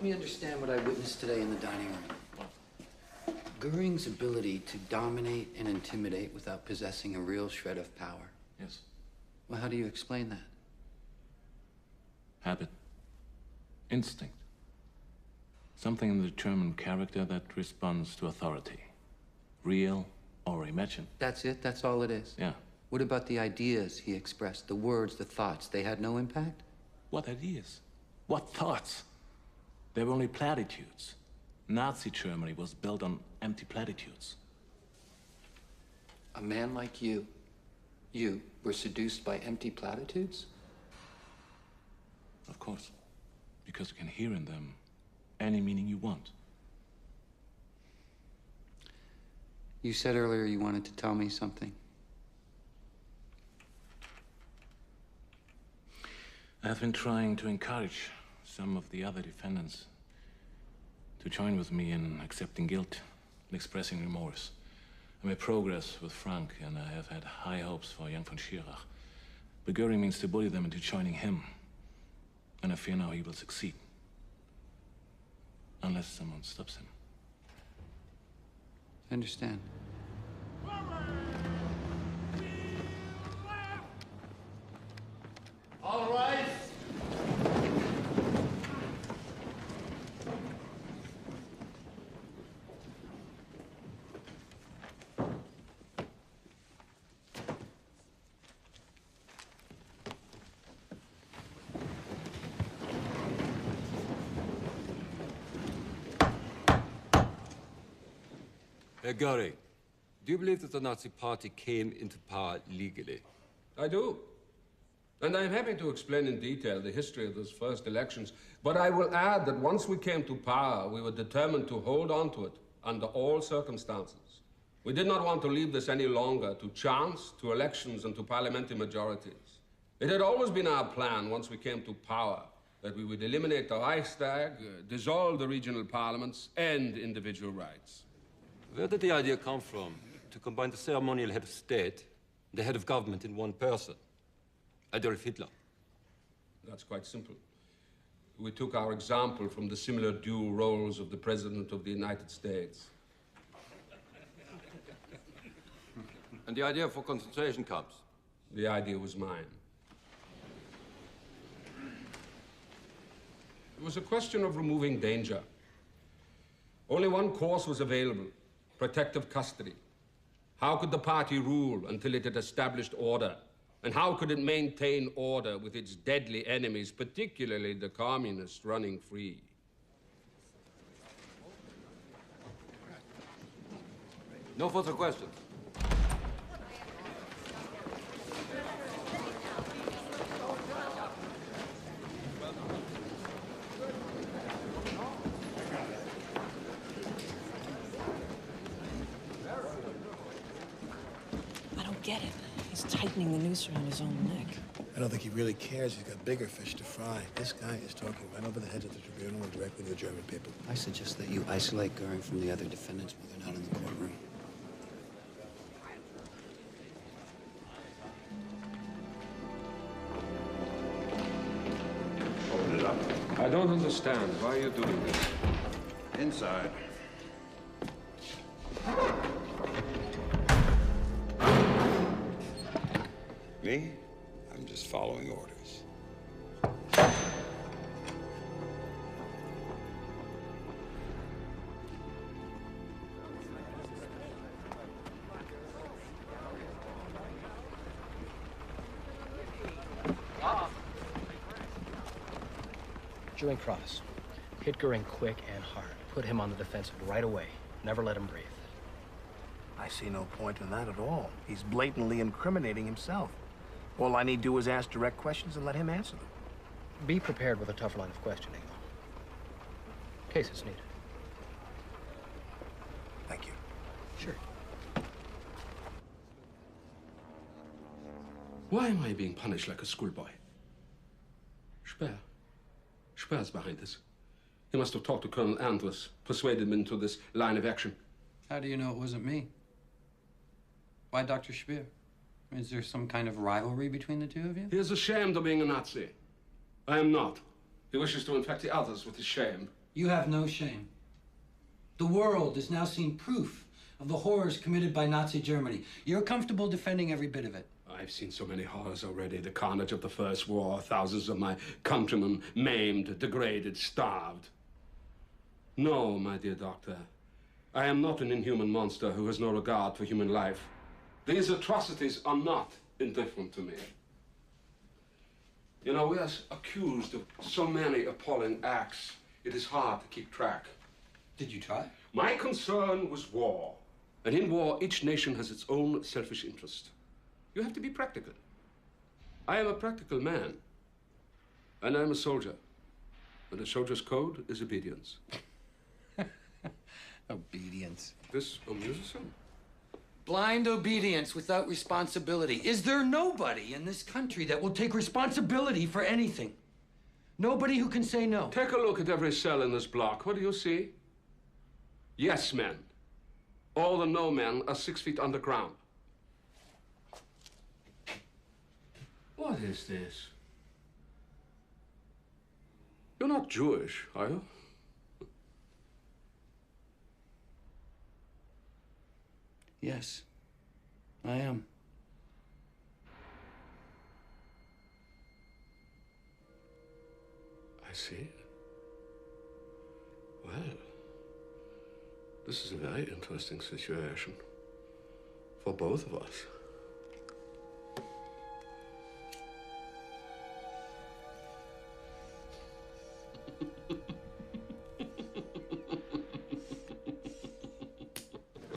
me understand what I witnessed today in the dining room. Goring's ability to dominate and intimidate without possessing a real shred of power. Yes. Well, how do you explain that? Habit. Instinct. Something in the German character that responds to authority. Real or imagined. That's it? That's all it is? Yeah. What about the ideas he expressed? The words, the thoughts, they had no impact? What ideas? What thoughts? They were only platitudes. Nazi Germany was built on empty platitudes. A man like you were seduced by empty platitudes? Of course. Because you can hear in them any meaning you want. You said earlier you wanted to tell me something. I've been trying to encourage some of the other defendants to join with me in accepting guilt and expressing remorse. I made progress with Frank, and I have had high hopes for young von Schirach. But Goring means to bully them into joining him. And I fear now he will succeed. Unless someone stops him. I understand. All right. Herr Goring, do you believe that the Nazi Party came into power legally? I do. And I'm happy to explain in detail the history of those first elections. But I will add that once we came to power, we were determined to hold on to it under all circumstances. We did not want to leave this any longer to chance, to elections, and to parliamentary majorities. It had always been our plan, once we came to power, that we would eliminate the Reichstag, dissolve the regional parliaments, end individual rights. Where did the idea come from to combine the ceremonial head of state and the head of government in one person? Adolf Hitler. That's quite simple. We took our example from the similar dual roles of the President of the United States. And the idea for concentration camps? The idea was mine. It was a question of removing danger. Only one course was available: protective custody. How could the party rule until it had established order? And how could it maintain order with its deadly enemies, particularly the communists, running free? No further questions. I don't get it. He's tightening the noose around his own neck. I don't think he really cares. He's got bigger fish to fry. This guy is talking right over the heads of the tribunal and directly to the German people. I suggest that you isolate Goring from the other defendants when they're not in the courtroom. Hold it up. I don't understand. Why are you doing this? Inside. Me? I'm just following orders. Join Cross. Hit Goring quick and hard. Put him on the defensive right away. Never let him breathe. I see no point in that at all. He's blatantly incriminating himself. All I need to do is ask direct questions and let him answer them. Be prepared with a tougher line of questioning, though. In case it's needed. Thank you. Sure. Why am I being punished like a schoolboy? Speer. Speer's behind this. He must have talked to Colonel Andrus, persuaded him into this line of action. How do you know it wasn't me? Why Dr. Speer? Is there some kind of rivalry between the two of you? He is ashamed of being a Nazi. I am not. He wishes to infect the others with his shame. You have no shame. The world has now seen proof of the horrors committed by Nazi Germany. You're comfortable defending every bit of it. I've seen so many horrors already. The carnage of the First War, thousands of my countrymen maimed, degraded, starved. No, my dear doctor, I am not an inhuman monster who has no regard for human life. These atrocities are not indifferent to me. You know, we are accused of so many appalling acts, it is hard to keep track. Did you try? My concern was war. And in war, each nation has its own selfish interest. You have to be practical. I am a practical man. And I'm a soldier. And a soldier's code is obedience. Obedience. This amuses him. Blind obedience without responsibility. Is there nobody in this country that will take responsibility for anything? Nobody who can say no? Take a look at every cell in this block. What do you see? Yes men. All the no men are 6 feet underground. What is this? You're not Jewish, are you? Yes, I am. I see. Well, this is a very interesting situation for both of us.